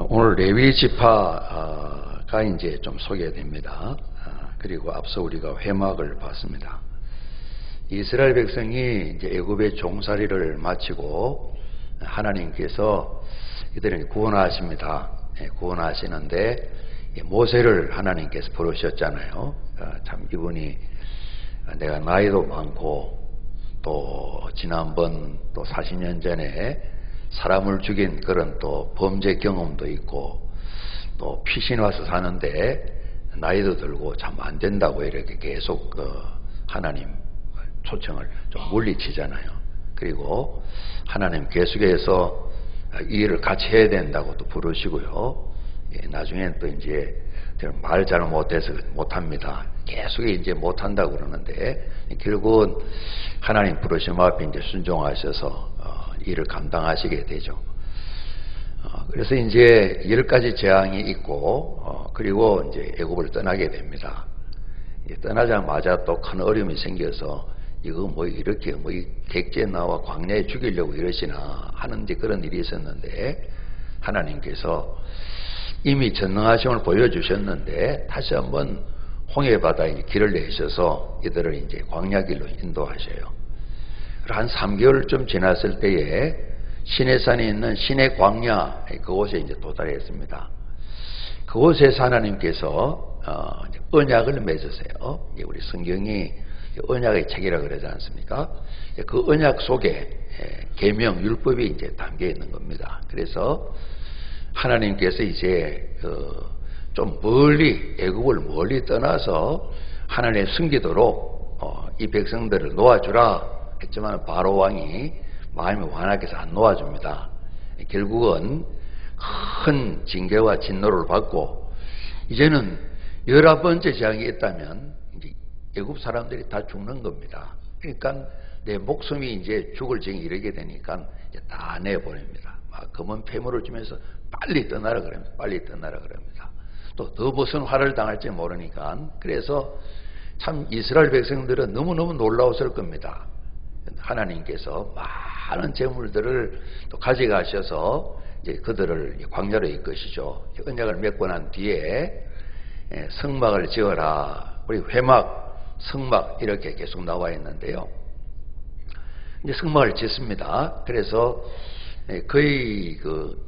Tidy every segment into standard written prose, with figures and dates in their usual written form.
오늘 레위 지파가 이제 좀 소개됩니다. 그리고 앞서 우리가 회막을 봤습니다. 이스라엘 백성이 이제 애굽의 종살이를 마치고 하나님께서 이들을 구원하십니다. 구원하시는데 모세를 하나님께서 부르셨잖아요. 참 이분이 내가 나이도 많고 또 지난번 또 40년 전에 사람을 죽인 그런 또 범죄 경험도 있고 또 피신 와서 사는데 나이도 들고 참 안 된다고 이렇게 계속 하나님 초청을 좀 물리치잖아요. 그리고 하나님 계속해서 이 일을 같이 해야 된다고 또 부르시고요. 나중엔 또 이제 말 잘 못해서 못합니다. 계속 이제 못한다고 그러는데 결국은 하나님 부르심 앞에 이제 순종하셔서 일을 감당하시게 되죠. 그래서 이제 10가지 재앙이 있고 그리고 이제 애굽을 떠나게 됩니다. 떠나자마자 또 큰 어려움이 생겨서 이거 뭐 이렇게 뭐 객지에 나와 광야에 죽이려고 이러시나 하는 그런 일이 있었는데 하나님께서 이미 전능하심을 보여주셨는데 다시 한번 홍해바다에 길을 내셔서 이들을 이제 광야길로 인도하셔요. 한 3개월쯤 지났을 때에 시내산에 있는 시내 광야 그곳에 이제 도달했습니다. 그곳에서 하나님께서 언약을 맺으세요. 우리 성경이 언약의 책이라 그러지 않습니까? 그 언약 속에 계명 율법이 이제 담겨 있는 겁니다. 그래서 하나님께서 이제 좀 멀리 애굽을 멀리 떠나서 하나님의 숨기도록 이 백성들을 놓아주라 했지만 바로 왕이 마음이 완악해서 안 놓아줍니다. 결국은 큰 징계와 진노를 받고 이제는 11번째 재앙이 있다면 이제 애굽 사람들이 다 죽는 겁니다. 그러니까 내 목숨이 이제 죽을 징에 이르게 되니까 이제 다 내보냅니다. 막 검은 폐물을 주면서 빨리 떠나라 그럽니다. 빨리 떠나라 그럽니다. 또 더 무슨 화를 당할지 모르니까 그래서 참 이스라엘 백성들은 너무너무 놀라웠을 겁니다. 하나님께서 많은 재물들을 또 가져가셔서 이제 그들을 광야로 이끄시죠. 언약을 맺고 난 뒤에 성막을 지어라. 우리 회막, 성막 이렇게 계속 나와 있는데요. 이제 성막을 짓습니다. 그래서 거의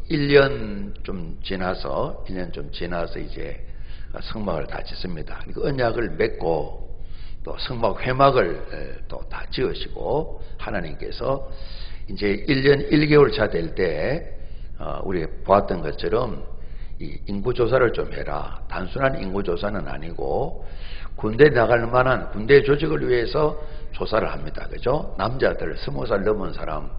1년 좀 지나서 이제 성막을 다 짓습니다. 언약을 맺고 또 성막 회막을 또 다 지으시고 하나님께서 이제 1년 1개월 차 될 때 우리 보았던 것처럼 이 인구조사를 좀 해라. 단순한 인구조사는 아니고 군대 나갈 만한 군대 조직을 위해서 조사를 합니다. 그죠? 남자들 20살 넘은 사람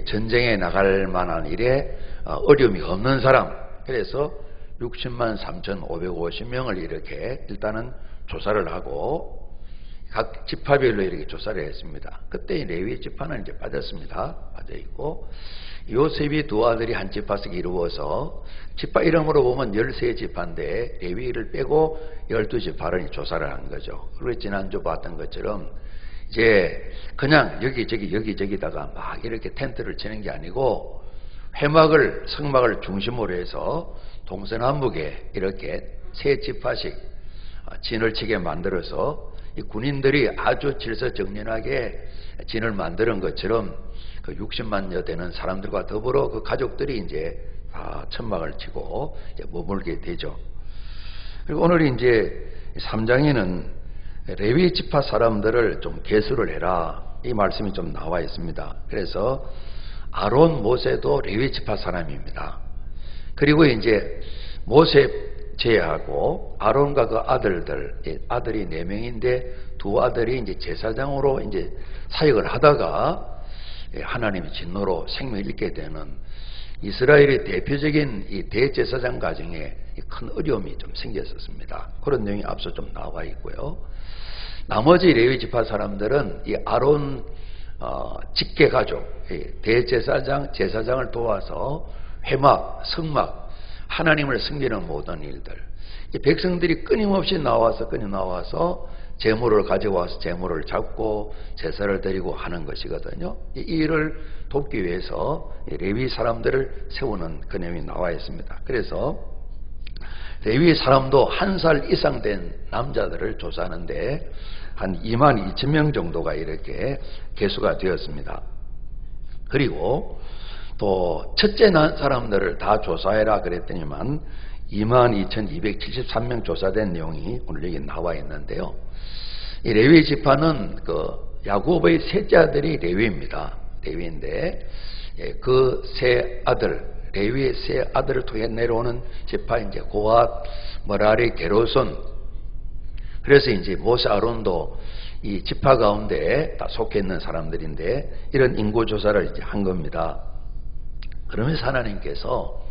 전쟁에 나갈 만한 일에 어려움이 없는 사람 그래서 60만 3,550명을 이렇게 일단은 조사를 하고 각 지파별로 이렇게 조사를 했습니다. 그때 레위 지파는 이제 빠졌습니다. 빠져있고 요셉이 두 아들이 한 지파씩 이루어서 지파 이름으로 보면 13지파인데 레위를 빼고 12지파를 조사를 한 거죠. 그리고 지난주 봤던 것처럼 이제 그냥 여기저기다가 막 이렇게 텐트를 치는 게 아니고 성막을 중심으로 해서 동서남북에 이렇게 세 지파씩 진을 치게 만들어서 이 군인들이 아주 질서정연하게 진을 만드는 것처럼 그 60만여 되는 사람들과 더불어 그 가족들이 이제 천막을 치고 이제 머물게 되죠. 그리고 오늘 이제 3장에는 레위 지파 사람들을 좀 계수를 해라 이 말씀이 좀 나와 있습니다. 그래서 아론 모세도 레위 지파 사람입니다. 그리고 이제 모세 제하고 아론과 그 아들이 4명인데 두 아들이 이제 제사장으로 이제 사역을 하다가 하나님의 진노로 생명을 잃게 되는 이스라엘의 대표적인 이 대제사장 가정에 큰 어려움이 좀 생겼었습니다. 그런 내용이 앞서 좀 나와 있고요. 나머지 레위 지파 사람들은 이 아론 직계 가족 제사장을 도와서 회막, 성막 하나님을 섬기는 모든 일들 백성들이 끊임없이 나와서 제물을 가져와서 제물을 잡고 제사를 드리고 하는 것이거든요. 이 일을 돕기 위해서 레위 사람들을 세우는 그 내용이 나와 있습니다. 그래서 레위 사람도 1살 이상 된 남자들을 조사하는데 한 22,000명 정도가 이렇게 개수가 되었습니다. 그리고 또 첫째 난 사람들을 다 조사해라 그랬더니만 22,273명 조사된 내용이 오늘 여기 나와 있는데요. 이 레위 지파는 그 야곱의 셋째 아들이 레위입니다. 레위인데 그 세 아들, 레위의 세 아들을 통해 내려오는 지파 이제 고앗, 머라리, 게르손. 그래서 이제 모세 아론도 이 지파 가운데 다 속해 있는 사람들인데 이런 인구 조사를 이제 한 겁니다. 그러면서 하나님께서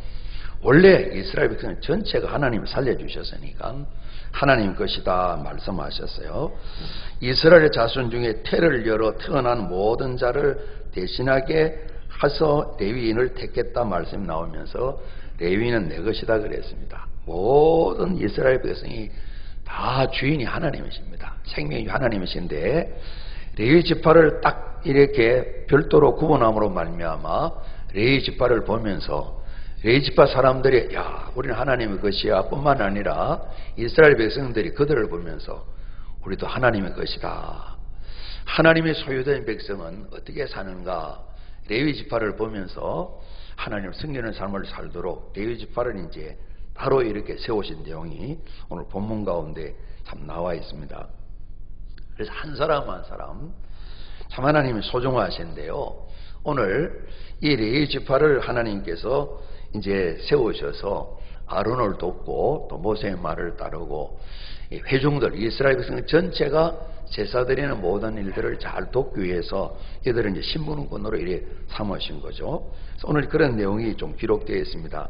원래 이스라엘 백성 전체가 하나님을 살려주셨으니까 하나님 것이다 말씀하셨어요. 이스라엘 자손 중에 태를 열어 태어난 모든 자를 대신하게 하서 레위인을 택했다 말씀이 나오면서 레위인은 내 것이다 그랬습니다. 모든 이스라엘 백성이 다 주인이 하나님이십니다. 생명이 하나님이신데 레위 지파를 딱 이렇게 별도로 구분함으로 말미암아 레위 지파를 보면서 레위 지파 사람들이 야 우리는 하나님의 것이야 뿐만 아니라 이스라엘 백성들이 그들을 보면서 우리도 하나님의 것이다. 하나님의 소유된 백성은 어떻게 사는가? 레위 지파를 보면서 하나님을 섬기는 삶을 살도록 레위 지파를 이제 바로 이렇게 세우신 내용이 오늘 본문 가운데 참 나와 있습니다. 그래서 한 사람 한 사람 참 하나님이 소중하신데요. 오늘 이 레위 지파를 하나님께서 이제 세우셔서 아론을 돕고 또 모세의 말을 따르고 회중들 이스라엘 백성 전체가 제사 드리는 모든 일들을 잘 돕기 위해서 이들은 이제 신분군으로 이래 삼으신 거죠. 그래서 오늘 그런 내용이 좀 기록되어 있습니다.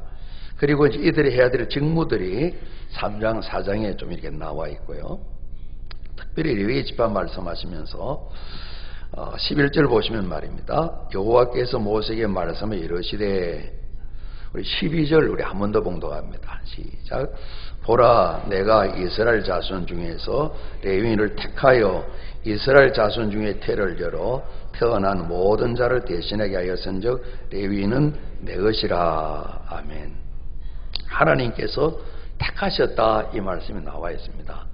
그리고 이제 이들이 해야 될 직무들이 3장, 4장에 좀 이렇게 나와 있고요. 특별히 레위 지파 말씀하시면서 11절 보시면 말입니다. 여호와께서 모세에게 말씀을 이르시되 우리 12절 우리 한 번 더 봉독합니다. 시작. 보라 내가 이스라엘 자손 중에서 레위인을 택하여 이스라엘 자손 중에 태를 열어 태어난 모든 자를 대신하게 하였은즉 레위인은 내 것이라. 아멘. 하나님께서 택하셨다 이 말씀이 나와 있습니다.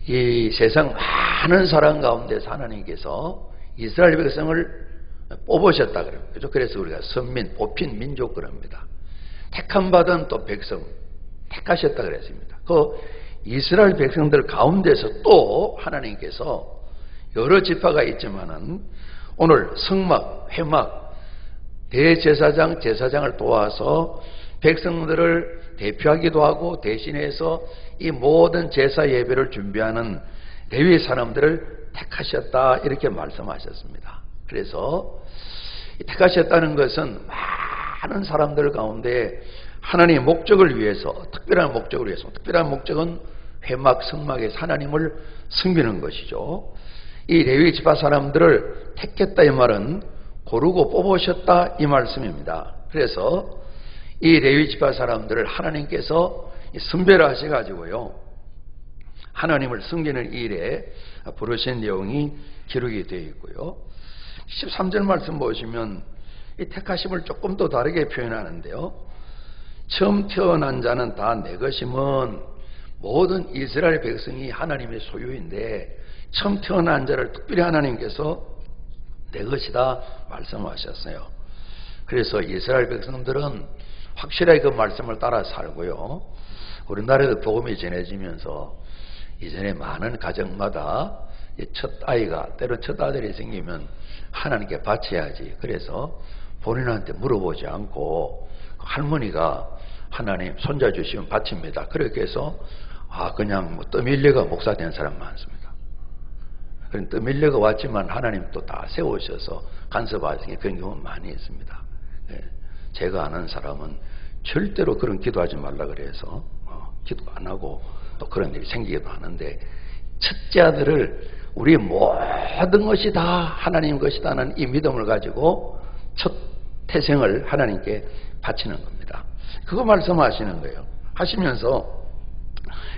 이 세상 많은 사람 가운데서 하나님께서 이스라엘 백성을 뽑으셨다 그래요. 그래서 우리가 선민, 뽑힌 민족 그럽니다. 택함 받은 또 백성 택하셨다 그랬습니다. 그 이스라엘 백성들 가운데서 또 하나님께서 여러 지파가 있지만은 오늘 성막, 회막, 대제사장, 제사장을 도와서 백성들을 대표하기도 하고 대신해서 이 모든 제사 예배를 준비하는 레위 사람들을 택하셨다 이렇게 말씀하셨습니다. 그래서 택하셨다는 것은 많은 사람들 가운데 하나님의 목적을 위해서 특별한 목적을 위해서 특별한 목적은 회막 성막에서 하나님을 섬기는 것이죠. 이 레위 지파 사람들을 택했다 이 말은 고르고 뽑으셨다 이 말씀입니다. 그래서 이 레위 지파 사람들을 하나님께서 선별하셔 가지고요 하나님을 섬기는 일에 부르신 내용이 기록이 되어 있고요. 13절 말씀 보시면 이 택하심을 조금 더 다르게 표현하는데요. 처음 태어난 자는 다 내 것임은 모든 이스라엘 백성이 하나님의 소유인데 처음 태어난 자를 특별히 하나님께서 내 것이다 말씀하셨어요. 그래서 이스라엘 백성들은 확실하게 그 말씀을 따라 살고요. 우리나라에도 복음이 전해지면서 이전에 많은 가정마다 첫 아이가 때로 첫 아들이 생기면 하나님께 바쳐야지. 그래서 본인한테 물어보지 않고 할머니가 하나님 손자 주시면 바칩니다. 그렇게 해서 그냥 떠밀려가 목사 된 사람 많습니다. 그런 떠밀려가 왔지만 하나님 또 다 세우셔서 간섭하시는 그런 경우 많이 있습니다. 제가 아는 사람은 절대로 그런 기도하지 말라 그래서 기도 안 하고 또 그런 일이 생기기도 하는데 첫째 아들을 우리 모든 것이 다 하나님 것이다는 이 믿음을 가지고 첫 태생을 하나님께 바치는 겁니다. 그거 말씀하시는 거예요. 하시면서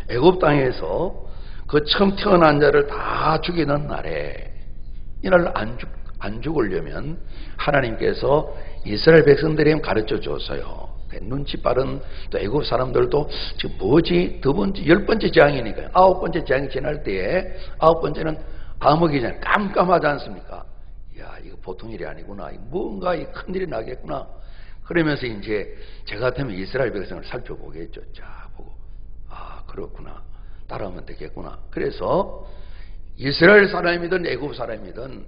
애굽 땅에서 그 처음 태어난 자를 다 죽이는 날에 이날 안 죽으려면 하나님께서 이스라엘 백성들에게 가르쳐 줬어요. 눈치 빠른 또 애국 사람들도 지금 뭐지? 두 번째, 10번째 재앙이니까 9번째 재앙이 지날 때에 9번째는 암흑이 잖아요. 깜깜하지 않습니까? 야, 이거 보통 일이 아니구나. 뭔가 큰일이 나겠구나. 그러면서 이제 저 같으면 이스라엘 백성을 살펴보겠죠. 자, 보고. 아, 그렇구나. 따라하면 되겠구나. 그래서 이스라엘 사람이든 애국 사람이든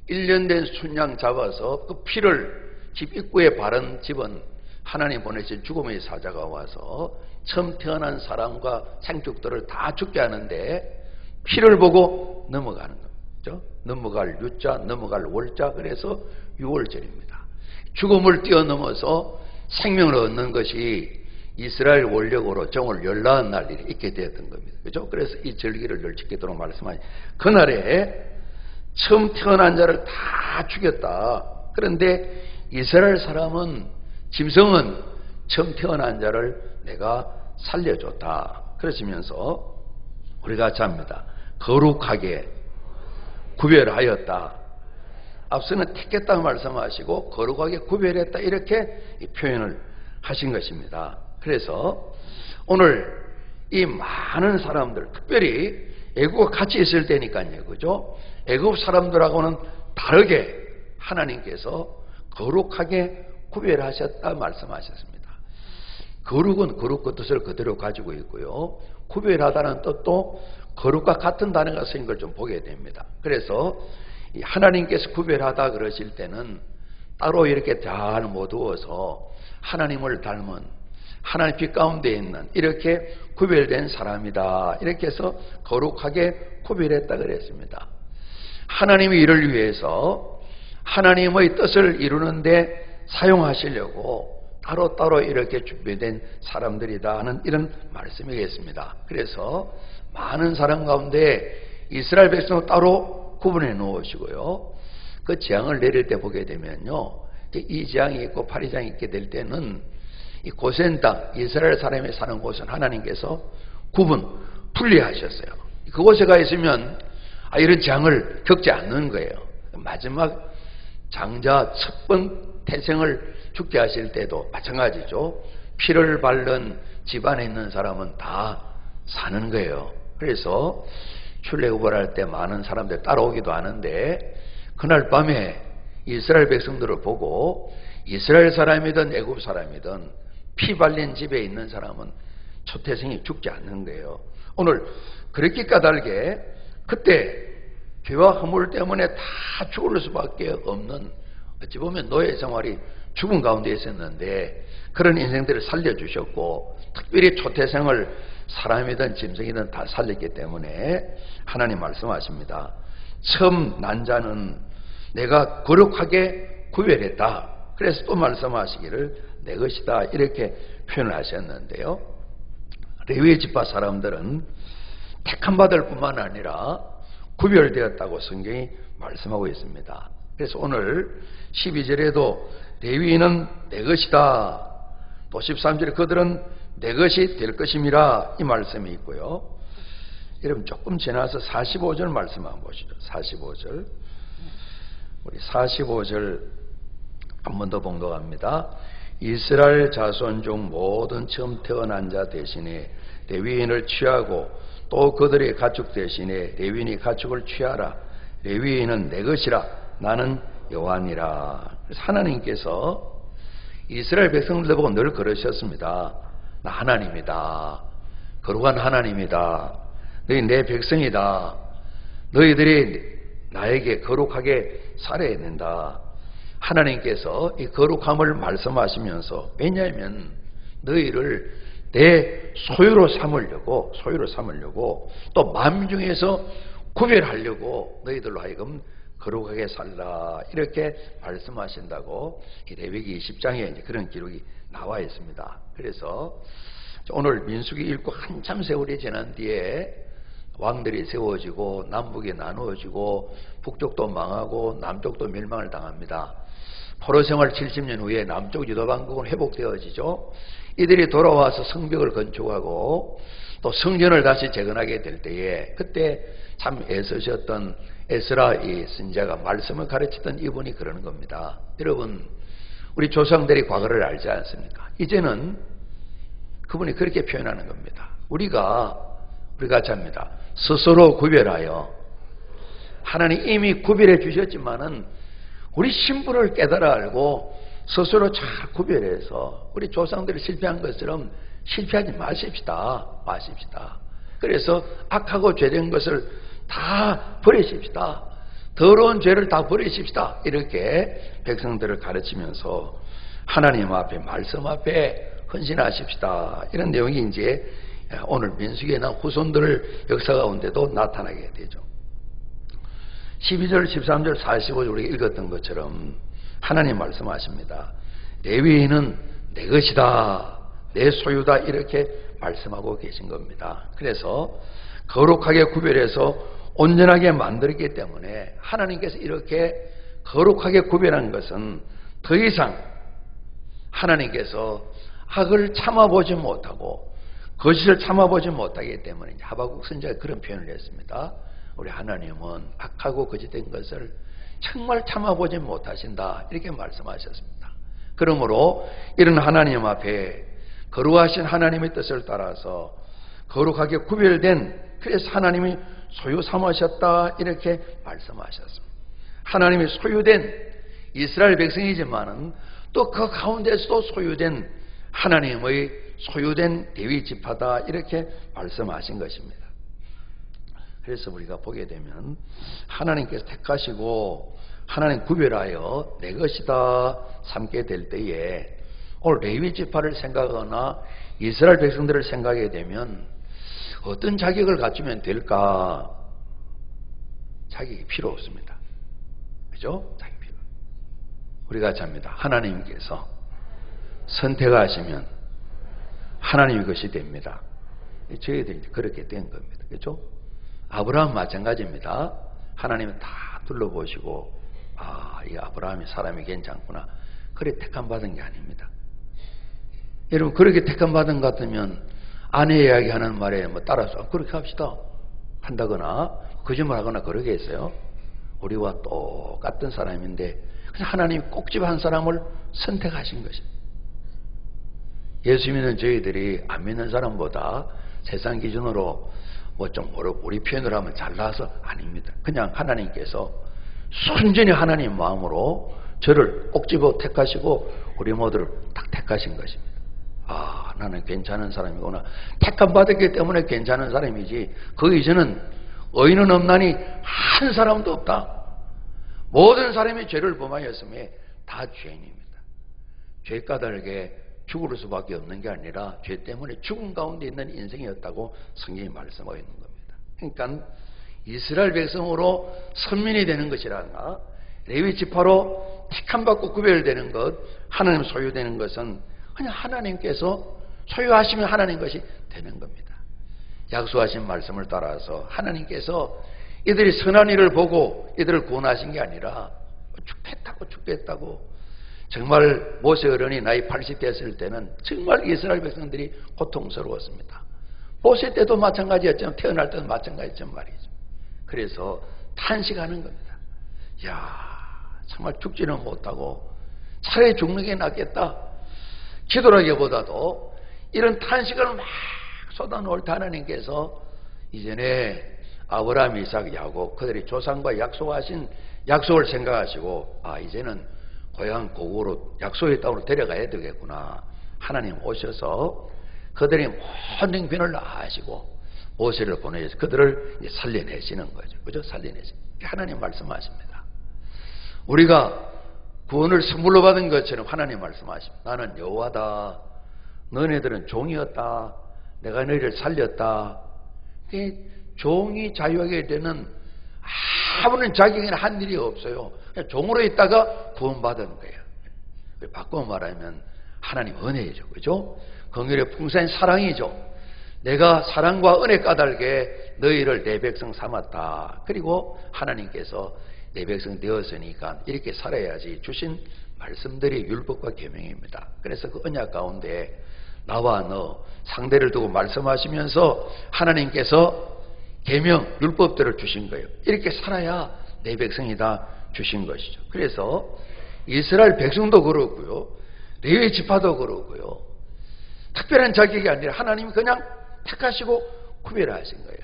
1년 된 순양 잡아서 그 피를 집 입구에 바른 집은 하나님 보내신 죽음의 사자가 와서 처음 태어난 사람과 생축들을 다 죽게 하는데 피를 보고 넘어가는 거죠. 넘어갈 유자, 넘어갈 월자, 그래서 유월절입니다. 죽음을 뛰어넘어서 생명을 얻는 것이 이스라엘 원력으로 정월 열나은 날이 있게 되었던 겁니다. 그죠? 그래서 이 절기를 늘 지키도록 말씀하니 그날에 처음 태어난 자를 다 죽였다. 그런데 이스라엘 사람은 짐승은 처음 태어난 자를 내가 살려줬다. 그러시면서 우리 같이 합니다. 거룩하게 구별하였다. 앞서는 택했다고 말씀하시고 거룩하게 구별했다 이렇게 표현을 하신 것입니다. 그래서 오늘 이 많은 사람들, 특별히 애국과 같이 있을 때니까요, 그죠? 애국 사람들하고는 다르게 하나님께서 거룩하게 구별하셨다 말씀하셨습니다. 거룩은 거룩 뜻을 그대로 가지고 있고요. 구별하다는 뜻도 거룩과 같은 단어가 쓰인 걸 좀 보게 됩니다. 그래서 하나님께서 구별하다 그러실 때는 따로 이렇게 잘 모두어서 하나님을 닮은 하나님 빛 가운데 있는 이렇게 구별된 사람이다. 이렇게 해서 거룩하게 구별했다 그랬습니다. 하나님의 일을 위해서 하나님의 뜻을 이루는데 사용하시려고 따로따로 이렇게 준비된 사람들이다 하는 이런 말씀이겠습니다. 그래서 많은 사람 가운데 이스라엘 백성을 따로 구분해 놓으시고요. 그 재앙을 내릴 때 보게 되면요, 이 재앙이 있고 8위장이 있게 될 때는 이 고센 땅, 이스라엘 사람이 사는 곳은 하나님께서 분리하셨어요. 그곳에 가 있으면 이런 재앙을 겪지 않는 거예요. 마지막 장자 첫 번 태생을 죽게 하실 때도 마찬가지죠. 피를 바른 집안에 있는 사람은 다 사는 거예요. 그래서 출애굽을 때 많은 사람들 따라오기도 하는데 그날 밤에 이스라엘 백성들을 보고 이스라엘 사람이든 애굽 사람이든 피 발린 집에 있는 사람은 초태생이 죽지 않는 거예요. 오늘 그렇게 까닭에 그때 죄와 허물 때문에 다 죽을 수밖에 없는, 어찌 보면 노예 생활이 죽음 가운데 있었는데 그런 인생들을 살려주셨고 특별히 초태생을 사람이든 짐승이든 다 살렸기 때문에 하나님 말씀하십니다. 처음 난 자는 내가 거룩하게 구별했다. 그래서 또 말씀하시기를 내 것이다 이렇게 표현을 하셨는데요. 레위 지파 사람들은 택함 받을 뿐만 아니라 구별되었다고 성경이 말씀하고 있습니다. 그래서 오늘 12절에도 레위인은 내 것이다. 또 13절에 그들은 내 것이 될 것임이라 이 말씀이 있고요. 여러분 조금 지나서 45절 말씀 한번 보시죠. 45절. 우리 45절 한 번 더 봉독합니다. 이스라엘 자손 중 모든 처음 태어난 자 대신에 레위인을 취하고 또 그들의 가축 대신에 레위인이 가축을 취하라. 레위인은 내 것이라. 나는 여호와니라. 그래서 하나님께서 이스라엘 백성들 보고 늘 그러셨습니다. 나 하나님이다. 거룩한 하나님이다. 너희 내 백성이다. 너희들이 나에게 거룩하게 살아야 된다. 하나님께서 이 거룩함을 말씀하시면서, 왜냐하면 너희를 내 소유로 삼으려고 또 마음 중에서 구별하려고 너희들로 하여금 거룩하게 살라 이렇게 말씀하신다고 이 레위기 20장에 그런 기록이 나와 있습니다. 그래서 오늘 민수기 읽고 한참 세월이 지난 뒤에 왕들이 세워지고 남북이 나누어지고 북쪽도 망하고 남쪽도 멸망을 당합니다. 포로 생활 70년 후에 남쪽 유다왕국은 회복되어지죠. 이들이 돌아와서 성벽을 건축하고 또 성전을 다시 재건하게 될 때에 그때 참 애쓰셨던 에스라 이 선지자가 말씀을 가르치던 이분이 그러는 겁니다. 여러분, 우리 조상들이 과거를 알지 않습니까? 이제는 그분이 그렇게 표현하는 겁니다. 우리가 합니다. 스스로 구별하여, 하나님 이미 구별해 주셨지만은 우리 신분을 깨달아 알고 스스로 잘 구별해서 우리 조상들이 실패한 것처럼 실패하지 마십시다. 그래서 악하고 죄된 것을 다 버리십시다. 더러운 죄를 다 버리십시다. 이렇게 백성들을 가르치면서 하나님 앞에, 말씀 앞에 헌신하십시다. 이런 내용이 이제 오늘 민수기에 나온 후손들 역사 가운데도 나타나게 되죠. 12절, 13절, 45절 우리가 읽었던 것처럼 하나님 말씀하십니다. 레위인은 내 것이다, 내 소유다, 이렇게 말씀하고 계신 겁니다. 그래서 거룩하게 구별해서 온전하게 만들었기 때문에 하나님께서 이렇게 거룩하게 구별한 것은 더 이상 하나님께서 악을 참아보지 못하고 거짓을 참아보지 못하기 때문에 하박국 선지자가 그런 표현을 했습니다. 우리 하나님은 악하고 거짓된 것을 정말 참아보지 못하신다, 이렇게 말씀하셨습니다. 그러므로 이런 하나님 앞에 거룩하신 하나님의 뜻을 따라서 거룩하게 구별된, 그래서 하나님이 소유 삼으셨다, 이렇게 말씀하셨습니다. 하나님이 소유된 이스라엘 백성이지만은 또 그 가운데서도 소유된 하나님의 소유된 레위 지파다, 이렇게 말씀하신 것입니다. 그래서 우리가 보게 되면 하나님께서 택하시고 하나님 구별하여 내 것이다 삼게 될 때에 오늘 레위 지파를 생각하거나 이스라엘 백성들을 생각하게 되면 어떤 자격을 갖추면 될까? 자격이 필요 없습니다. 그죠? 자격이 필요. 우리가 잡니다. 하나님께서 선택하시면 하나님의 것이 됩니다. 저희들이 그렇게 된 겁니다. 그죠? 아브라함 마찬가지입니다. 하나님은 다 둘러보시고, 이 아브라함이 사람이 괜찮구나, 그래 택함 받은 게 아닙니다. 여러분, 그렇게 택함 받은 것 같으면 아내 이야기하는 말에 따라서 그렇게 합시다 한다거나 거짓말하거나 그러겠어요? 우리와 똑같은 사람인데 그냥 하나님이 꼭집 한 사람을 선택하신 것입니다. 예수 믿는 저희들이 안 믿는 사람보다 세상 기준으로 좀 우리 표현을 하면 잘나서 아닙니다. 그냥 하나님께서 순전히 하나님 마음으로 저를 꼭 집어 택하시고 우리 모두를 딱 택하신 것입니다. 나는 괜찮은 사람이구나. 택함 받았기 때문에 괜찮은 사람이지, 그 이전은 의인은 없나니 한 사람도 없다. 모든 사람이 죄를 범하였음에 다 죄인입니다. 죄 까닭에 죽을 수밖에 없는 게 아니라 죄 때문에 죽음 가운데 있는 인생이었다고 성경이 말씀하고 있는 겁니다. 그러니까 이스라엘 백성으로 선민이 되는 것이라나 레위 지파로 택함받고 구별되는 것, 하나님 소유되는 것은 그냥 하나님께서 소유하시면 하나님 것이 되는 겁니다. 약속하신 말씀을 따라서 하나님께서 이들이 선한 일을 보고 이들을 구원하신 게 아니라 죽겠다고 정말 모세 어른이 나이 80 됐을 때는 정말 이스라엘 백성들이 고통스러웠습니다. 모세 때도 마찬가지였지만 태어날 때도 마찬가지였단 말이죠. 그래서 탄식하는 겁니다. 정말 죽지는 못하고 차라리 죽는 게 낫겠다. 기도라기보다도 이런 탄식을 막 쏟아놓을 때 하나님께서 이전에 아브라함, 이삭, 야곱 그들이 조상과 약속하신 약속을 생각하시고 이제는 고향 고국으로 약속의 땅으로 데려가야 되겠구나. 하나님 오셔서 그들이 모든 병을 나으시고 모세를 보내셔서 그들을 살려내시는 거죠. 그죠? 살려내시는. 하나님 말씀하십니다. 우리가 구원을 선물로 받은 것처럼 하나님 말씀하십니다. 나는 여호와다. 너네들은 종이었다. 내가 너희를 살렸다. 종이 자유하게 되는 아무런 자격이나 한 일이 없어요. 그냥 종으로 있다가 구원받은 거예요. 바꿔 말하면 하나님 은혜이죠. 그죠? 긍휼의 풍성한 사랑이죠. 내가 사랑과 은혜 까닭에 너희를 내 백성 삼았다. 그리고 하나님께서 내 백성 되었으니까 이렇게 살아야지 주신 말씀들이 율법과 계명입니다. 그래서 그 언약 가운데 나와 너 상대를 두고 말씀하시면서 하나님께서 계명, 율법대로 주신 거예요. 이렇게 살아야 내 백성이다 주신 것이죠. 그래서 이스라엘 백성도 그렇고요, 레위 지파도 그렇고요, 특별한 자격이 아니라 하나님이 그냥 택하시고 구별하신 거예요.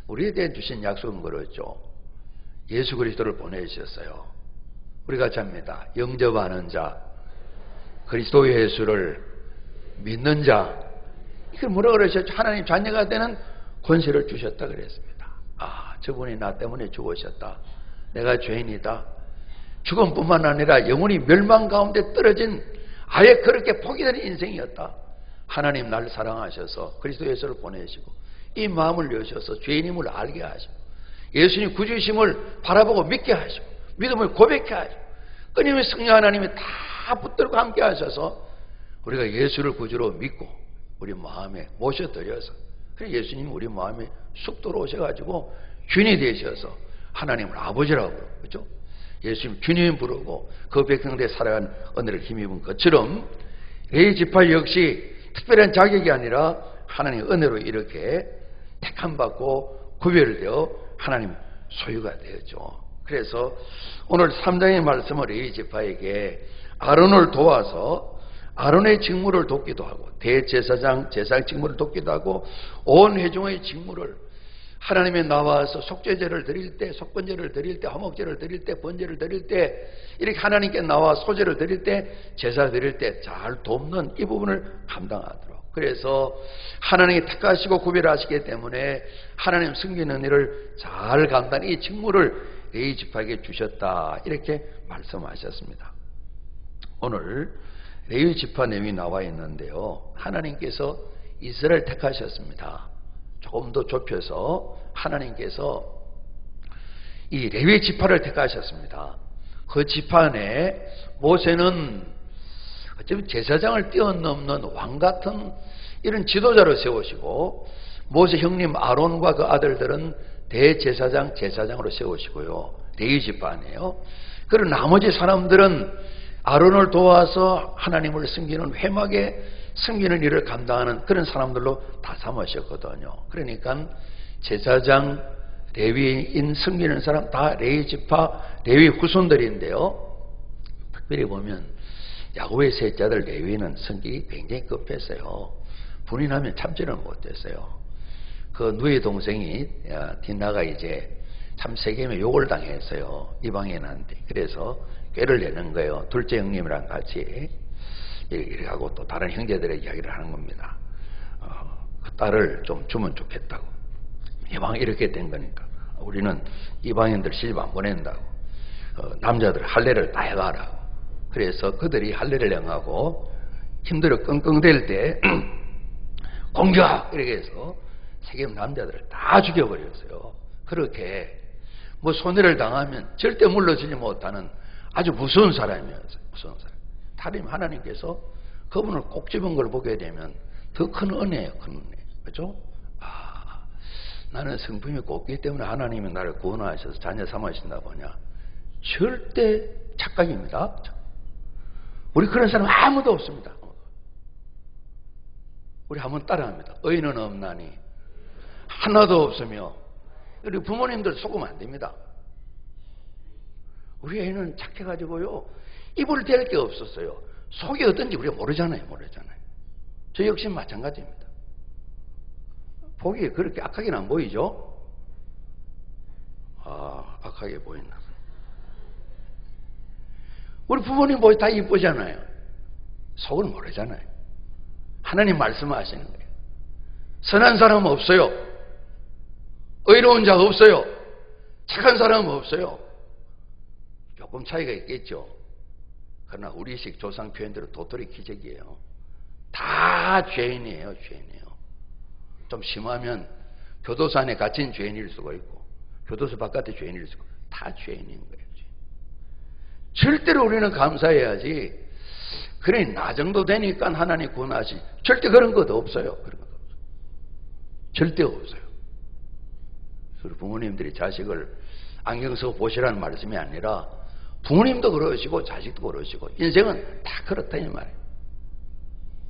우리에 대해 주신 약속은 그렇죠. 예수 그리스도를 보내주셨어요. 우리가 잡니다. 영접하는 자, 그리스도 예수를 믿는 자, 이걸 뭐라 그러셨죠? 하나님 자녀가 되는 권세를 주셨다 그랬습니다. 아, 저분이 나 때문에 죽으셨다. 내가 죄인이다. 죽음뿐만 아니라 영혼이 멸망 가운데 떨어진 아예 그렇게 포기된 인생이었다. 하나님 나를 사랑하셔서 그리스도 예수를 보내시고 이 마음을 여셔서 죄인임을 알게 하시고 예수님 구주심을 바라보고 믿게 하시고 믿음을 고백해 하시고 끊임없이 성령 하나님이 다 붙들고 함께 하셔서 우리가 예수를 구주로 믿고 우리 마음에 모셔드려서 그래서 예수님이 우리 마음에 쑥 들어오셔가지고 주인이 되셔서 하나님을 아버지라고 부르고, 그렇죠? 예수님 주님 부르고 그 백성들에 살아간 은혜를 힘입은 것처럼 레위 지파 역시 특별한 자격이 아니라 하나님의 은혜로 이렇게 택함받고 구별되어 하나님 소유가 되었죠. 그래서 오늘 3장의 말씀을 레위 지파에게 아론을 도와서 아론의 직무를 돕기도 하고 대제사장 제사장 직무를 돕기도 하고 온 회중의 직무를 하나님에 나와서 속죄제를 드릴 때, 속건제를 드릴 때, 화목제를 드릴 때, 번제를 드릴 때 이렇게 하나님께 나와 소제를 드릴 때, 제사 드릴 때 잘 돕는 이 부분을 감당하도록, 그래서 하나님이 택하시고 구별하시기 때문에 하나님 섬기는 일을 잘 감당하는 이 직무를 레위 지파에게 주셨다 이렇게 말씀하셨습니다. 오늘 레위 지파 내용이 나와 있는데요, 하나님께서 이스라엘 택하셨습니다. 조금 더 좁혀서 하나님께서 이 레위 지파를 택하셨습니다. 그 지파 안에 모세는 어쩌면 제사장을 뛰어넘는 왕 같은 이런 지도자로 세우시고 모세 형님 아론과 그 아들들은 대제사장, 제사장으로 세우시고요. 레위 지파 안에요. 그리고 나머지 사람들은 아론을 도와서 하나님을 섬기는 회막에 섬기는 일을 감당하는 그런 사람들로 다 삼으셨거든요. 그러니까 제사장, 레위인 섬기는 사람 다 레위 지파, 레위 후손들인데요. 특별히 보면 야곱의 셋째들 레위는 성격이 굉장히 급했어요. 분이 나면 참지를 못했어요. 그 누이 동생이 디나가 이제 참 세겜에 욕을 당했어요. 이방인한테. 그래서 꾀를 내는 거예요. 둘째 형님이랑 같이 이렇게 하고 또 다른 형제들의 이야기를 하는 겁니다. 그 딸을 좀 주면 좋겠다고. 이방 이렇게 된 거니까 우리는 이방인들 시집 안 보낸다고. 남자들 할례를 다 해가라고. 그래서 그들이 할례를 행하고 힘들어 끙끙댈 때 공격! 이렇게 해서 세겜 남자들을 다 죽여버렸어요. 그렇게 뭐 손해를 당하면 절대 물러지지 못하는 아주 무서운 사람이었어요. 무서운 사람. 하나님께서 그분을 꼭 집은 걸 보게 되면 더 큰 은혜예요. 큰 은혜. 그렇죠? 나는 성품이 곱기 때문에 하나님이 나를 구원하셔서 자녀 삼으신다 보냐. 절대 착각입니다. 우리 그런 사람 아무도 없습니다. 우리 한번 따라합니다. 의인은 없나니 하나도 없으며. 우리 부모님들 속으면 안 됩니다. 우리 애는 착해가지고요, 입을 댈 게 없었어요. 속이 어떤지 우리가 모르잖아요. 저 역시 마찬가지입니다. 보기에 그렇게 악하게는 안 보이죠? 악하게 보인다. 우리 부모님 보기 다 이쁘잖아요. 속을 모르잖아요. 하나님 말씀하시는 거예요. 선한 사람 없어요. 의로운 자가 없어요. 착한 사람 없어요. 조금 차이가 있겠죠. 그러나 우리식 조상 표현대로 도토리 기적이에요. 다 죄인이에요. 죄인이에요. 좀 심하면 교도소 안에 갇힌 죄인일 수가 있고 교도소 바깥에 죄인일 수가 있고 다 죄인인 거예요. 절대로 우리는 감사해야지. 그래 나 정도 되니까 하나님 구원하시. 절대 그런 것도 없어요. 그런 것도 없어요. 절대 없어요. 그리고 부모님들이 자식을 안경 쓰고 보시라는 말씀이 아니라 부모님도 그러시고 자식도 그러시고 인생은 다 그렇다 이 말이에요.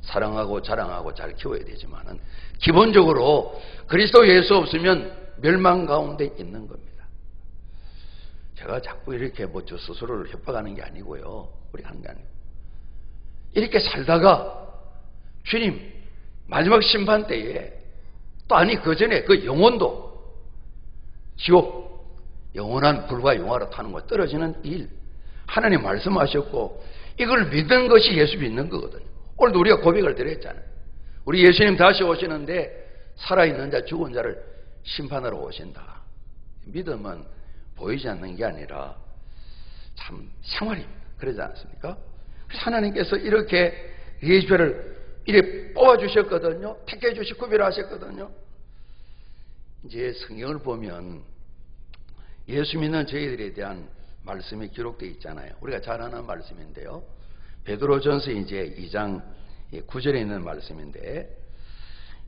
사랑하고 자랑하고 잘 키워야 되지만은 기본적으로 그리스도 예수 없으면 멸망 가운데 있는 겁니다. 제가 자꾸 이렇게 저 스스로를 협박하는 게 아니고요. 우리 하는 게 아니고. 이렇게 살다가 주님 마지막 심판 때에 또 아니 그 전에 그 영혼도 지옥 영원한 불과 영화로 타는 거 떨어지는 일 하나님 말씀하셨고 이걸 믿는 것이 예수 믿는 거거든요. 오늘도 우리가 고백을 드렸잖아요. 우리 예수님 다시 오시는데 살아있는 자 죽은 자를 심판하러 오신다. 믿음은 보이지 않는 게 아니라 참 생활입니다. 그러지 않습니까? 그래서 하나님께서 이렇게 예수를 이렇게 뽑아주셨거든요. 택해 주시고 구별하셨거든요. 이제 성경을 보면 예수 믿는 저희들에 대한 말씀이 기록되어 있잖아요. 우리가 잘 아는 말씀인데요. 베드로전서 이제 2장 9절에 있는 말씀인데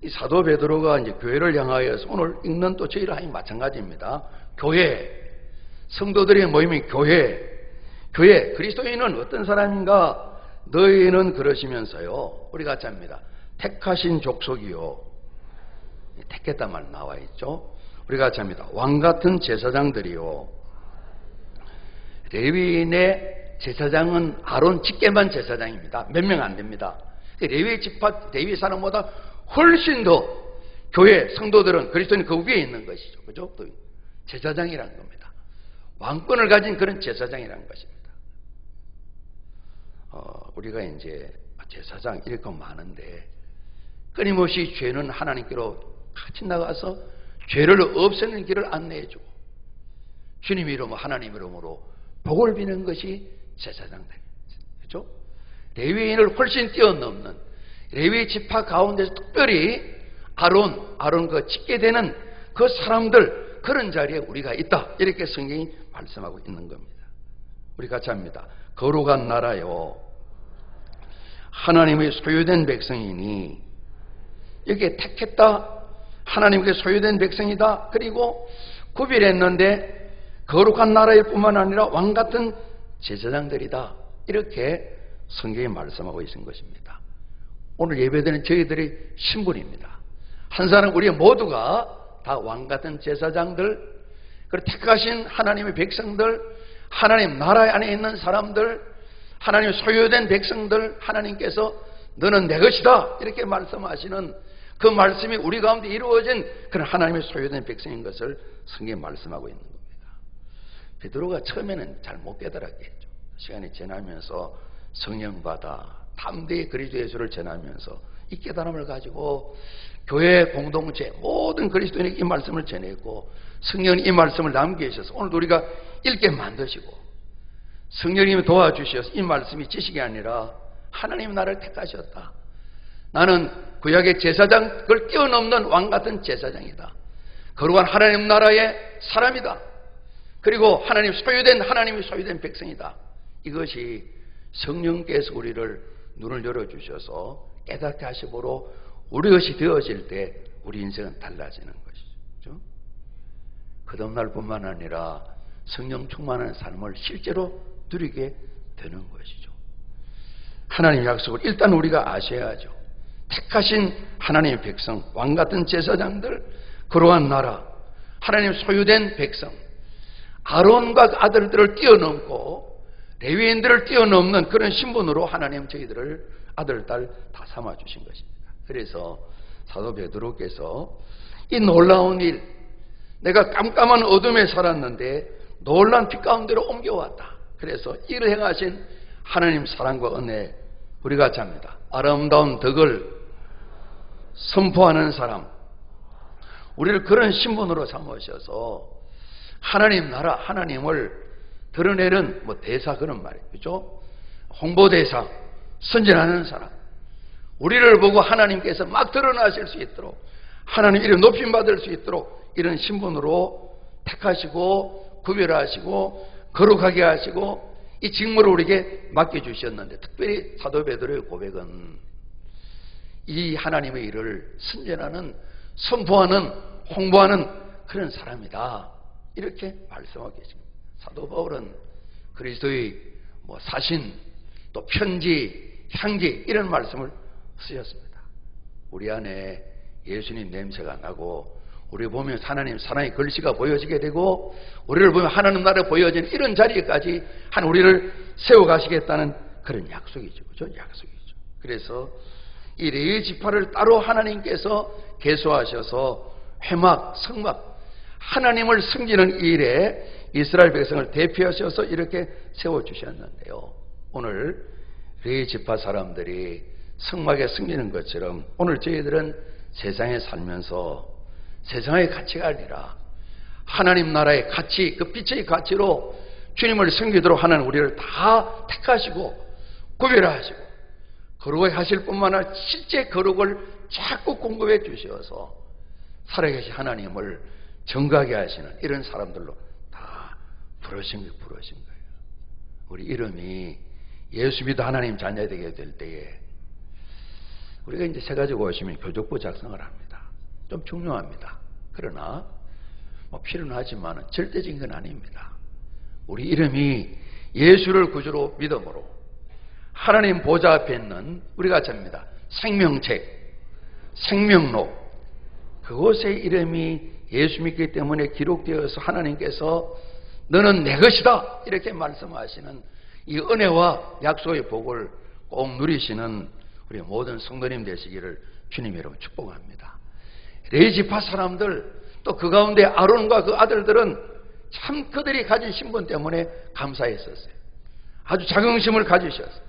이 사도 베드로가 이제 교회를 향하여서 오늘 읽는 또 저희랑 하기 마찬가지입니다. 교회, 성도들의 모임이 교회, 그리스도인은 어떤 사람인가? 너희는 그러시면서요. 우리 같이 합니다. 택하신 족속이요. 택했단 말 나와 있죠. 우리 같이 합니다. 왕같은 제사장들이요. 레위인의 제사장은 아론 직계만 제사장입니다. 몇 명 안 됩니다. 레위 집합, 레위 사람보다 훨씬 더 교회 성도들은 그리스도인 그 위에 있는 것이죠. 그죠? 또 제사장이라는 겁니다. 왕권을 가진 그런 제사장이라는 것입니다. 우리가 이제 제사장 이렇게 많은데 끊임없이 죄는 하나님께로 같이 나가서 죄를 없애는 길을 안내해주고 주님 이름으로 하나님 이름으로 복을 비는 것이 제사장들. 그렇죠? 레위인을 훨씬 뛰어넘는 레위 지파 가운데서 특별히 아론 그 찍게 되는 그 사람들 그런 자리에 우리가 있다. 이렇게 성경이 말씀하고 있는 겁니다. 우리 같이 합니다. 거룩한 나라요. 하나님의 소유된 백성이니 여기에 택했다. 하나님께 소유된 백성이다. 그리고 구별했는데 거룩한 나라일 뿐만 아니라 왕같은 제사장들이다. 이렇게 성경이 말씀하고 있는 것입니다. 오늘 예배드리는 저희들의 신분입니다. 한 사람 우리 모두가 다 왕같은 제사장들, 그리고 택하신 하나님의 백성들, 하나님 나라 안에 있는 사람들, 하나님 소유된 백성들, 하나님께서 너는 내 것이다 이렇게 말씀하시는 그 말씀이 우리 가운데 이루어진 그런 하나님의 소유된 백성인 것을 성경에 말씀하고 있는 겁니다. 베드로가 처음에는 잘 못 깨달았겠죠. 시간이 지나면서 성령 받아 담대히 그리스도 예수를 전하면서 이 깨달음을 가지고 교회 공동체 모든 그리스도인에게 이 말씀을 전했고 성령이 이 말씀을 남기셔서 오늘도 우리가 읽게 만드시고 성령님이 도와주셔서 이 말씀이 지식이 아니라 하나님 나를 택하셨다. 나는 구약의 제사장 그걸 뛰어넘는 왕같은 제사장이다. 거룩한 하나님 나라의 사람이다. 그리고 하나님이 소유된 백성이다. 이것이 성령께서 우리를 눈을 열어주셔서 깨닫게 하심으로 우리 것이 되어질 때 우리 인생은 달라지는 것이죠. 그다음 날뿐만 아니라 성령 충만한 삶을 실제로 누리게 되는 것이죠. 하나님 약속을 일단 우리가 아셔야죠. 택하신 하나님의 백성, 왕같은 제사장들, 거룩한 나라, 하나님 소유된 백성, 아론과 아들들을 뛰어넘고 레위인들을 뛰어넘는 그런 신분으로 하나님 저희들을 아들, 딸 다 삼아주신 것입니다. 그래서 사도 베드로께서 이 놀라운 일, 내가 깜깜한 어둠에 살았는데 놀란 빛 가운데로 옮겨왔다. 그래서 이를 행하신 하나님 사랑과 은혜 우리가 잡니다. 아름다운 덕을 선포하는 사람, 우리를 그런 신분으로 삼으셔서 하나님 나라, 하나님을 드러내는 대사 그런 말이에요. 그죠? 홍보대사, 선전하는 사람. 우리를 보고 하나님께서 막 드러나실 수 있도록 하나님 이름 높임받을 수 있도록 이런 신분으로 택하시고 구별하시고 거룩하게 하시고 이 직무를 우리에게 맡겨주셨는데 특별히 사도 베드로의 고백은 이 하나님의 일을 선전하는 선포하는 홍보하는 그런 사람이다. 이렇게 말씀하고 계십니다. 사도 바울은 그리스도의 사신 또 편지, 향기 이런 말씀을 쓰셨습니다. 우리 안에 예수님 냄새가 나고 우리 보면 하나님 사랑의 글씨가 보여지게 되고 우리를 보면 하나님 나라 보여지는 이런 자리까지 한 우리를 세워가시겠다는 그런 약속이죠. 그죠? 약속이죠. 그래서 이 레위 지파를 따로 하나님께서 계수하셔서 회막, 성막, 하나님을 섬기는 일에 이스라엘 백성을 대표하셔서 이렇게 세워주셨는데요. 오늘 레위 지파 사람들이 성막에 섬기는 것처럼 오늘 저희들은 세상에 살면서 세상의 가치가 아니라 하나님 나라의 가치, 그 빛의 가치로 주님을 섬기도록 하는 우리를 다 택하시고 구별하시고 거룩하게 하실 뿐만 아니라 실제 거룩을 자꾸 공급해 주셔서 살아계신 하나님을 정각하게 하시는 이런 사람들로 다 부르신 거예요. 우리 이름이 예수 믿어 하나님 자녀 되게 될 때에 우리가 이제 세 가지 오시면 교족부 작성을 합니다. 좀 중요합니다. 그러나 뭐 필요는 하지만 절대적인 건 아닙니다. 우리 이름이 예수를 구주로 믿음으로 하나님 보좌 앞에 있는 우리가 잡니다. 생명책, 생명록 그곳에 이름이 예수 믿기 때문에 기록되어서 하나님께서 너는 내 것이다 이렇게 말씀하시는 이 은혜와 약속의 복을 꼭 누리시는 우리 모든 성도님 되시기를 주님 여러분 축복합니다. 레위 지파 사람들 또 그 가운데 아론과 그 아들들은 참 그들이 가진 신분 때문에 감사했었어요. 아주 자긍심을 가지셨어요.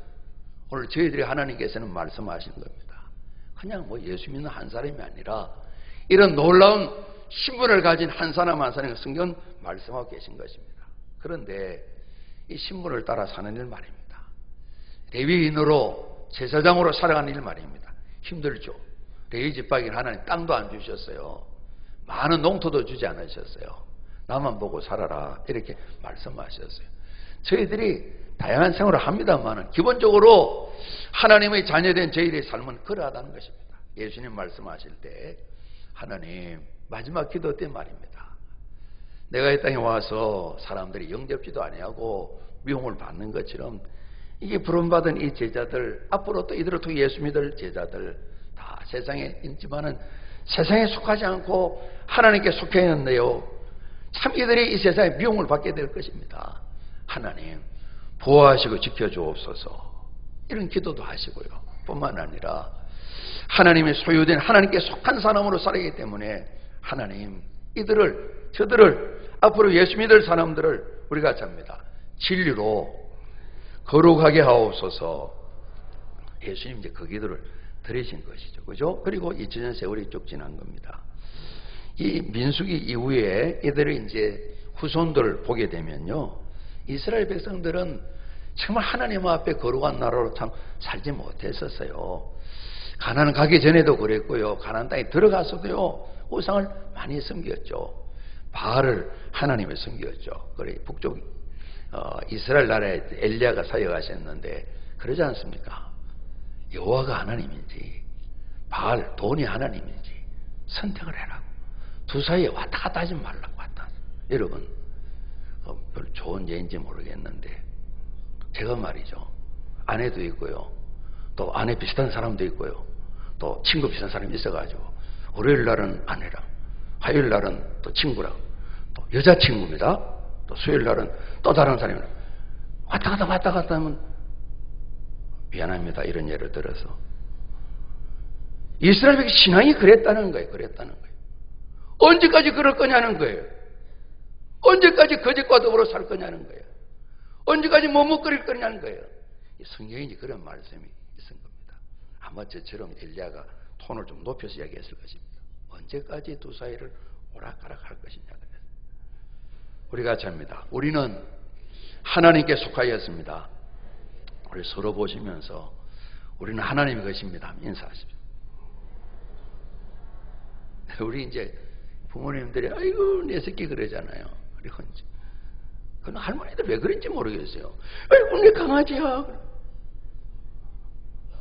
오늘 저희들이 하나님께서는 말씀하시는 겁니다. 그냥 뭐 예수 믿는 한 사람이 아니라 이런 놀라운 신분을 가진 한 사람 한 사람의 성경 말씀하고 계신 것입니다. 그런데 이 신분을 따라 사는 일 말입니다. 레위인으로 제사장으로 살아가는 일 말입니다. 힘들죠. 레위 지파에게는 하나님 땅도 안 주셨어요. 많은 농토도 주지 않으셨어요. 나만 보고 살아라 이렇게 말씀하셨어요. 저희들이 다양한 생활을 합니다만 기본적으로 하나님의 자녀된 저희들의 삶은 그러하다는 것입니다. 예수님 말씀하실 때 하나님 마지막 기도 때 말입니다. 내가 이 땅에 와서 사람들이 영접지도 아니하고 미움을 받는 것처럼 이게 부름받은 이 제자들 앞으로 또 이들을 통해 예수 믿을 제자들 다 세상에 있지만은 세상에 속하지 않고 하나님께 속해 있는데요. 참 이들이 이 세상에 미움을 받게 될 것입니다. 하나님 보호하시고 지켜주옵소서 이런 기도도 하시고요. 뿐만 아니라 하나님의 소유된 하나님께 속한 사람으로 살아가기 때문에 하나님 이들을 저들을 앞으로 예수 믿을 사람들을 우리가 잡니다. 진리로 거룩하게 하옵소서. 예수님 이제 그 기도를 드리신 것이죠. 그죠? 그리고 2000년 세월이 쭉 지난 겁니다. 이 민수기 이후에 이들의 이제 후손들을 보게 되면요. 이스라엘 백성들은 정말 하나님 앞에 거룩한 나라로 참 살지 못했었어요. 가나안 가기 전에도 그랬고요. 가나안 땅에 들어가서도요. 우상을 많이 섬겼죠. 바알을 하나님을 섬겼죠. 그래 북쪽 이스라엘 나라에 엘리야가 사역하셨는데 그러지 않습니까? 여호와가 하나님인지 바알 돈이 하나님인지 선택을 해라고. 두 사이에 왔다 갔다 하지 말라고 왔다. 여러분 별 좋은 예인지 모르겠는데 제가 말이죠. 아내도 있고요. 또 아내 비슷한 사람도 있고요. 또 친구 비슷한 사람이 있어가지고 월요일 날은 아내랑 화요일 날은 또 친구랑 또 여자친구입니다. 또 수요일 날은 또 다른 사람이랑 왔다 갔다 하면 미안합니다. 이런 예를 들어서 이스라엘 백성 신앙이 그랬다는 거예요. 언제까지 그럴 거냐는 거예요. 언제까지 거짓과 더불어 살 거냐는 거예요. 언제까지 머뭇거릴 거냐는 거예요. 성경에 이제 그런 말씀이 있은 겁니다. 아마 저처럼 엘리야가 톤을 좀 높여서 이야기했을 것입니다. 언제까지 두 사이를 오락가락 할 것이냐. 우리가 같이 합니다. 우리는 하나님께 속하였습니다. 우리 서로 보시면서 우리는 하나님의 것입니다. 인사하십시오. 우리 이제 부모님들이 아이고 내 새끼 그러잖아요. 우리 헌지. 그건 할머니들 왜 그런지 모르겠어요. 아이고 내 강아지야.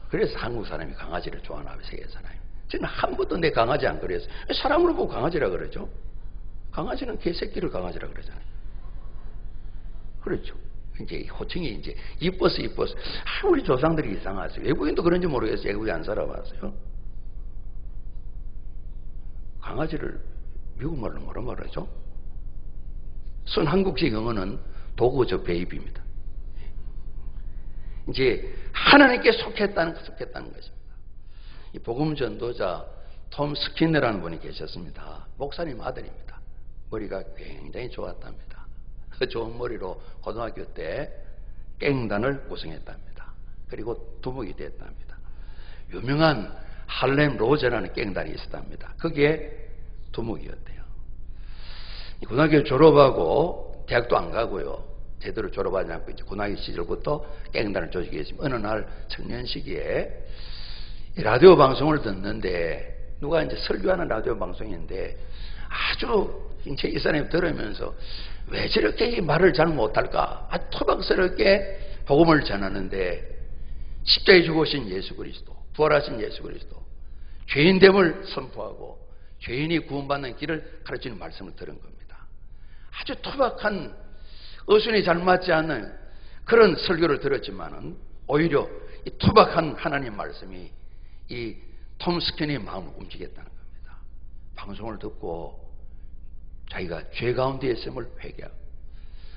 그래서 한국 사람이 강아지를 좋아하나 봐요. 세계 사람이. 저는 한 번도 내 강아지 안 그랬어요. 사람으로 보고 강아지라 그러죠. 강아지는 개새끼를 강아지라 그러잖아요. 그렇죠. 이제 호칭이 이제 이뻐서. 우리 조상들이 이상하세요. 외국인도 그런지 모르겠어요. 외국에 안 살아봤어요. 강아지를 미국말로 뭐라 말하죠? 순 한국식 영어는 도구적 배입입니다. 이제 하나님께 속했다는 것입니다. 이 복음 전도자 톰 스키너라는 분이 계셨습니다. 목사님 아들입니다. 머리가 굉장히 좋았답니다. 그 좋은 머리로 고등학교 때 깽단을 우승했답니다. 그리고 두목이 됐답니다. 유명한 할렘 로제라는 깽단이 있었답니다. 그게 두목이었대요. 고등학교 졸업하고 대학도 안 가고요. 제대로 졸업하지 않고 이제 고등학교 시절부터 깽단을 조직해 있습니다. 어느 날 청년 시기에 라디오 방송을 듣는데 누가 이제 설교하는 라디오 방송인데 아주 이 사람이 들으면서 왜 저렇게 말을 잘 못할까? 아주 토박스럽게 복음을 전하는데 십자가에 죽으신 예수 그리스도, 부활하신 예수 그리스도, 죄인됨을 선포하고 죄인이 구원받는 길을 가르치는 말씀을 들은 겁니다. 아주 토박한 어순이 잘 맞지 않는 그런 설교를 들었지만은 오히려 이 투박한 하나님 말씀이 이 톰 스키너의 마음을 움직였다는 겁니다. 방송을 듣고 자기가 죄 가운데 있음을 회개하고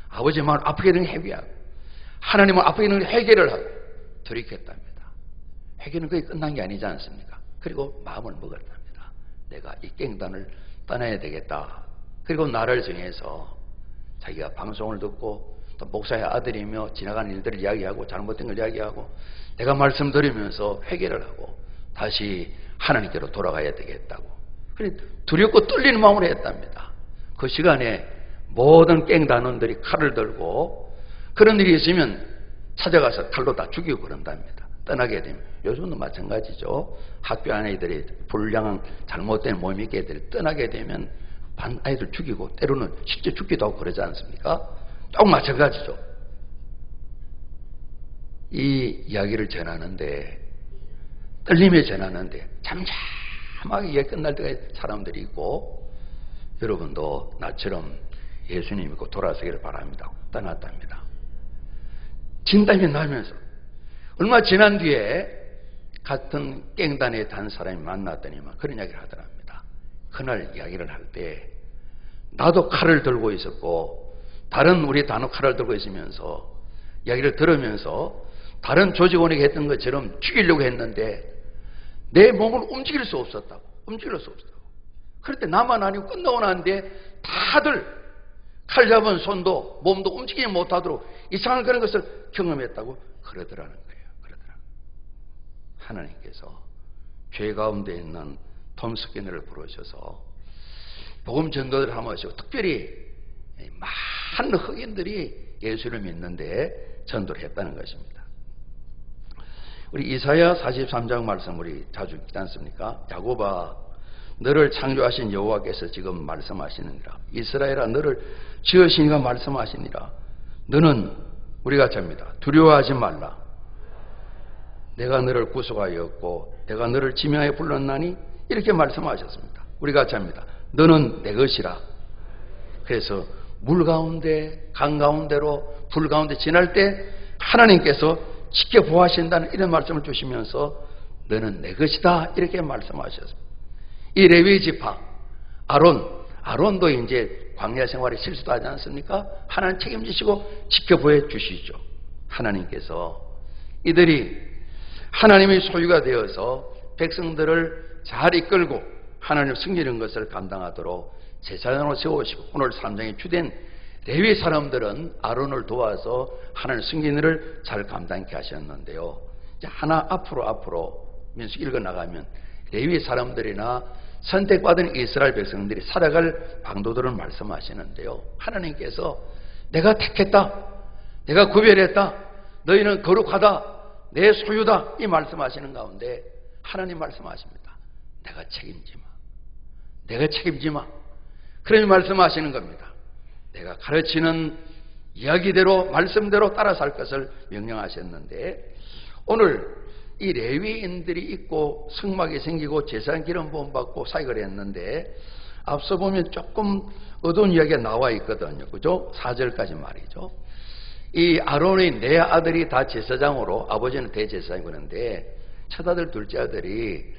아버지의 마음을 아프게 된 회개하고 하나님을 아프게 된 회개를 하고 돌이켰답니다. 회개는 그게 끝난 게 아니지 않습니까? 그리고 마음을 먹었답니다. 내가 이 깽단을 떠나야 되겠다. 그리고 나를 정해서 자기가 방송을 듣고 또 목사의 아들이며 지나가는 일들을 이야기하고 잘못된 걸 이야기하고 내가 말씀 드리면서 회개를 하고 다시 하나님께로 돌아가야 되겠다고. 그래 두렵고 떨리는 마음으로 했답니다. 그 시간에 모든 깽단원들이 칼을 들고 그런 일이 있으면 찾아가서 칼로 다 죽이고 그런답니다. 떠나게 되면 요즘도 마찬가지죠. 학교 안에 애들이 불량한 잘못된 몸이 애들이 떠나게 되면 반 아이들 죽이고 때로는 실제 죽기도 하고 그러지 않습니까? 딱 마찬가지죠. 이 이야기를 전하는데 떨림에 전하는데 잠잠하게 이게 끝날 때까지 사람들이 있고 여러분도 나처럼 예수님 믿고 돌아서기를 바랍니다. 떠났답니다. 진땀이 나면서 얼마 지난 뒤에 같은 깽단에 단 사람이 만났더니만 그런 이야기를 하더랍니다. 그날 이야기를 할 때 나도 칼을 들고 있었고 다른 우리 단호 칼을 들고 있으면서 이야기를 들으면서 다른 조직원에게 했던 것처럼 죽이려고 했는데 내 몸을 움직일 수 없었다고. 움직일 수 없었다고. 그럴 때 나만 아니고 끝나고 나는데 다들 칼 잡은 손도 몸도 움직이지 못하도록 이상한 그런 것을 경험했다고 그러더라는 거예요. 그러더라고요. 하나님께서 죄 가운데 있는 톰 스키너를 부르셔서 복음 전도를 하면서 특별히 많은 흑인들이 예수를 믿는데 전도를 했다는 것입니다. 우리 이사야 43장 말씀 우리 자주 읽지 않습니까? 야곱아 너를 창조하신 여호와께서 지금 말씀하시느니라. 이스라엘아 너를 지으시니가 말씀하시니라. 너는 우리가 잡니다. 두려워하지 말라. 내가 너를 구속하였고 내가 너를 지명하여 불렀나니 이렇게 말씀하셨습니다. 우리가 잡니다. 너는 내 것이라. 그래서 물 가운데 강 가운데로 불 가운데 지날 때 하나님께서 지켜보하신다는 이런 말씀을 주시면서 너는 내 것이다 이렇게 말씀하셨습니다. 이 레위 지파 아론도 이제 광야 생활에 실수도 하지 않습니까? 하나님 책임지시고 지켜보해 주시죠. 하나님께서 이들이 하나님의 소유가 되어서 백성들을 잘 이끌고 하나님 승리하는 것을 감당하도록 제사장으로 세우시고 오늘 3장에 주된 레위 사람들은 아론을 도와서 하나님 승리를 잘 감당케 하셨는데요. 이제 하나 앞으로 민수기 읽어나가면 레위 사람들이나 선택받은 이스라엘 백성들이 살아갈 방도들을 말씀하시는데요. 하나님께서 내가 택했다. 내가 구별했다. 너희는 거룩하다. 내 소유다. 이 말씀하시는 가운데 하나님 말씀하십니다. 내가 책임지마. 내가 책임지마. 그러니 말씀하시는 겁니다. 내가 가르치는 이야기대로 말씀대로 따라 살 것을 명령하셨는데 오늘 이 레위인들이 있고 성막이 생기고 제사장 기름 부음 받고 사역을 했는데 앞서 보면 조금 어두운 이야기가 나와 있거든요. 그죠? 4절까지 말이죠. 이 아론의 네 아들이 다 제사장으로 아버지는 대제사장이 그런데 첫 아들 둘째 아들이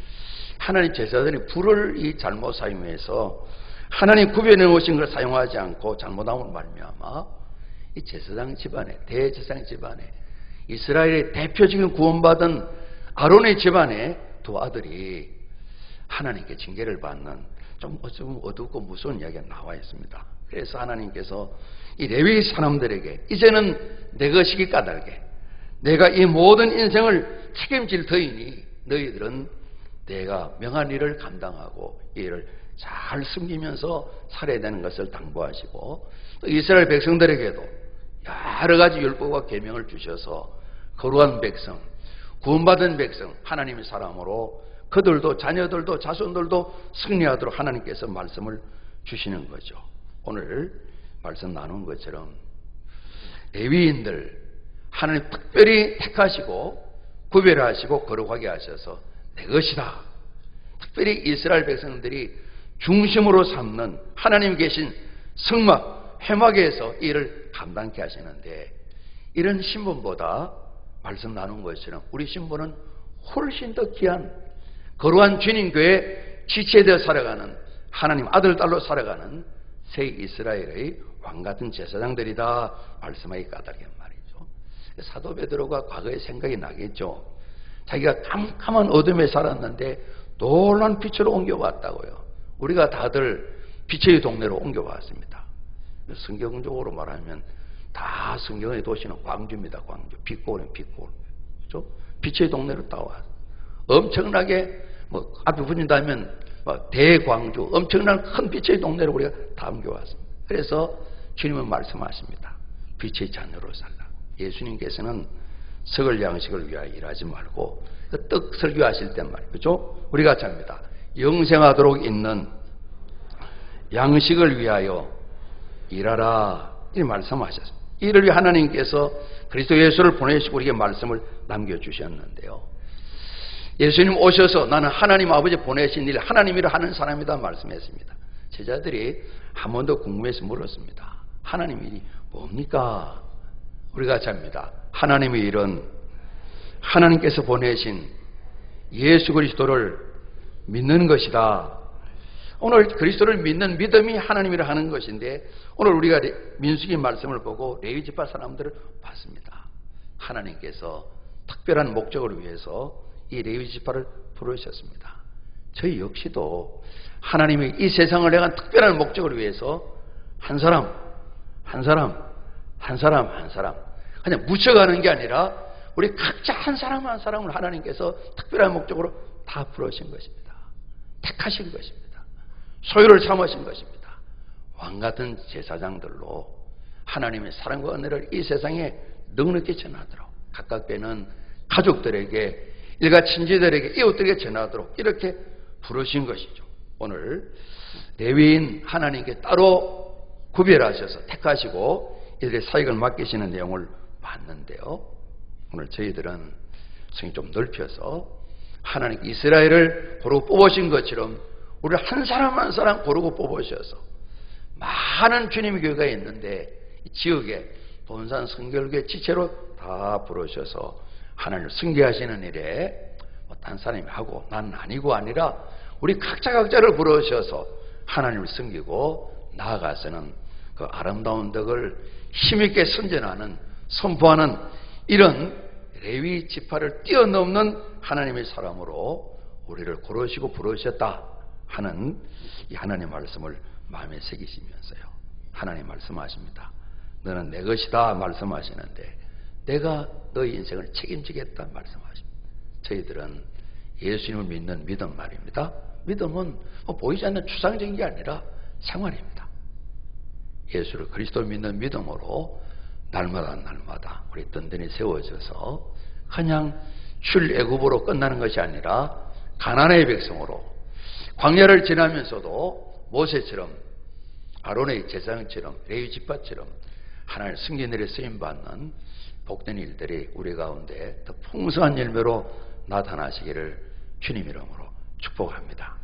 하나님 제사장이 불을 이 잘못 사용해서 하나님 구별해 오신 걸 사용하지 않고 잘못함으로 말미암아 이 제사장 집안에, 대제사장 집안에, 이스라엘의 대표적인 구원받은 아론의 집안에 두 아들이 하나님께 징계를 받는 좀 어둡고 무서운 이야기가 나와 있습니다. 그래서 하나님께서 이 레위 사람들에게 이제는 내 것이기 까닭에 내가 이 모든 인생을 책임질 터이니 너희들은 내가 명한 일을 감당하고 이 일을 잘 숨기면서 살아야 되는 것을 당부하시고 또 이스라엘 백성들에게도 여러 가지 율법과 계명을 주셔서 거룩한 백성, 구원받은 백성, 하나님의 사람으로 그들도 자녀들도 자손들도 승리하도록 하나님께서 말씀을 주시는 거죠. 오늘 말씀 나눈 것처럼 레위인들 하나님 특별히 택하시고 구별하시고 거룩하게 하셔서 내 것이다. 특별히 이스라엘 백성들이 중심으로 삼는 하나님 계신 성막, 회막에서 이를 감당케 하시는데 이런 신분보다 말씀 나눈 것처럼 우리 신분은 훨씬 더 귀한 거룩한 주님 교회 지체되어 살아가는 하나님 아들 딸로 살아가는 새 이스라엘의 왕같은 제사장들이다 말씀하기 까닭이란 말이죠. 사도 베드로가 과거에 생각이 나겠죠. 자기가 깜깜한 어둠에 살았는데 놀라운 빛으로 옮겨왔다고요. 우리가 다들 빛의 동네로 옮겨왔습니다. 성경적으로 말하면 다 성경의 도시는 광주입니다. 광주. 빛고는 빛고. 그렇죠? 빛의 동네로 따와. 엄청나게 앞에 붙인다면 대광주, 엄청난 큰 빛의 동네로 우리가 다 옮겨왔습니다. 그래서 주님은 말씀하십니다. 빛의 자녀로 살라. 예수님께서는 석을 양식을 위하여 일하지 말고 그 떡 설교하실 때 말이죠. 그렇죠? 우리가 잡니다. 영생하도록 있는 양식을 위하여 일하라. 이 말씀하셨습니다. 이를 위해 하나님께서 그리스도 예수를 보내시고 우리에게 말씀을 남겨주셨는데요. 예수님 오셔서 나는 하나님 아버지 보내신 일 하나님이라 하는 사람이다 말씀했습니다. 제자들이 한 번 더 궁금해서 물었습니다. 하나님 일이 뭡니까? 우리가 잡니다. 하나님의 일은 하나님께서 보내신 예수 그리스도를 믿는 것이다. 오늘 그리스도를 믿는 믿음이 하나님이라 하는 것인데 오늘 우리가 민수기 말씀을 보고 레위 지파 사람들을 봤습니다. 하나님께서 특별한 목적을 위해서 이 레위 지파를 부르셨습니다. 저희 역시도 하나님이 이 세상을 향한 특별한 목적을 위해서 한 사람 그냥 묻혀가는 게 아니라 우리 각자 한 사람 한 사람을 하나님께서 특별한 목적으로 다 부르신 것입니다. 택하신 것입니다. 소유를 삼으신 것입니다. 왕같은 제사장들로 하나님의 사랑과 은혜를 이 세상에 넉넉히 전하도록 각각 되는 가족들에게 일가 친지들에게 이웃들에게 전하도록 이렇게 부르신 것이죠. 오늘 레위인 하나님께 따로 구별하셔서 택하시고 이들의 사역을 맡기시는 내용을 봤는데요. 오늘 저희들은 성이 좀 넓혀서 하나님 이스라엘을 고르고 뽑으신 것처럼 우리를 한 사람 한 사람 고르고 뽑으셔서 많은 주님의 교회가 있는데 이 지역에 본산 성결교회 지체로 다 부르셔서 하나님을 승계하시는 일에 딴 사람이 하고 난 아니고 아니라 우리 각자를 부르셔서 하나님을 섬기고 나아가서는 그 아름다운 덕을 힘있게 선전하는 선포하는 이런 레위 지파를 뛰어넘는 하나님의 사람으로 우리를 고르시고 부르셨다 하는 이 하나님의 말씀을 마음에 새기시면서요. 하나님 말씀하십니다. 너는 내 것이다 말씀하시는데 내가 너희 인생을 책임지겠다 말씀하십니다. 저희들은 예수님을 믿는 믿음 말입니다. 믿음은 보이지 않는 추상적인 게 아니라 생활입니다. 예수를 그리스도 믿는 믿음으로 날마다 우리 든든히 세워져서 그냥 출애굽으로 끝나는 것이 아니라 가나안의 백성으로 광야를 지나면서도 모세처럼 아론의 제사장처럼 레위 지파처럼 하나님을 승리들의 쓰임받는 복된 일들이 우리 가운데 더 풍성한 열매로 나타나시기를 주님 이름으로 축복합니다.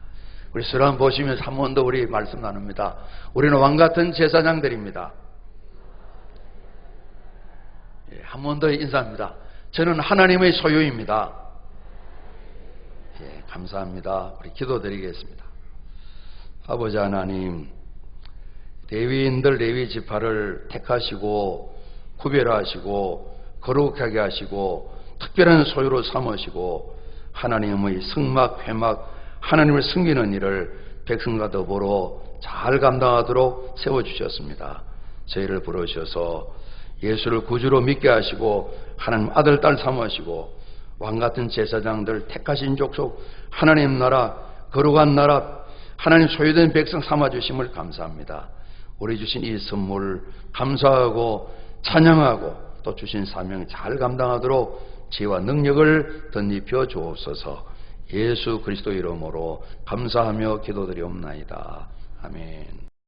우리 서로 한번 보시면서 한 번 더 우리 말씀 나눕니다. 우리는 왕같은 제사장들입니다. 한 번 더 인사합니다. 저는 하나님의 소유입니다. 감사합니다. 우리 기도드리겠습니다. 아버지 하나님, 레위인들 레위 지파를 택하시고 구별하시고 거룩하게 하시고 특별한 소유로 삼으시고 하나님의 승막 회막 하나님을 섬기는 일을 백성과 더불어 잘 감당하도록 세워주셨습니다. 저희를 부르셔서 예수를 구주로 믿게 하시고 하나님 아들 딸 삼으시고 왕같은 제사장들 택하신 족속 하나님 나라 거룩한 나라 하나님 소유된 백성 삼아주심을 감사합니다. 우리 주신 이 선물 감사하고 찬양하고 또 주신 사명 잘 감당하도록 지혜와 능력을 덧입혀 주옵소서. 예수 그리스도 이름으로 감사하며 기도드리옵나이다. 아멘.